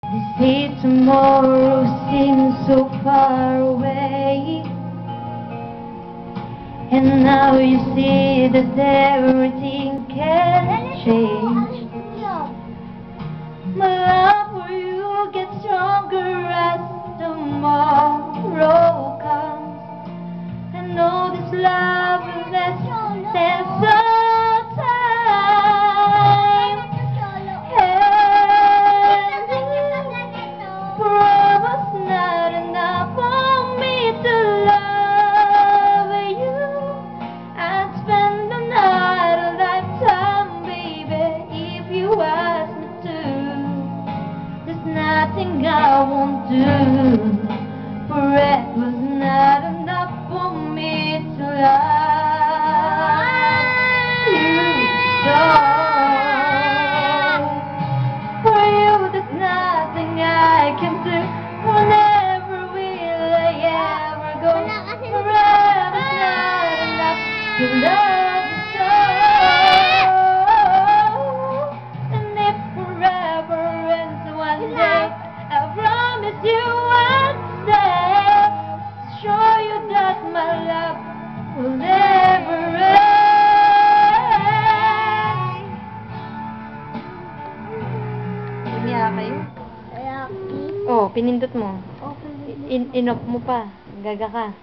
They say tomorrow seems so far away, and now you see that everything can change. My love for you gets stronger as tomorrow comes. I know this love will last some time. Promise not enough for me to love you. I'd spend the night a lifetime, baby, if you ask me to. There's nothing I won't do. Forever's not enough for me to love you so. For you, there's nothing I can do. Never will I ever go. Forever's not enough to love you so. And if forever ends one day, I promise you I'll stay. Show you that my love will never end. Umiyak kayo? Oh, pinindot mo. In-off mo pa. Gaga ka.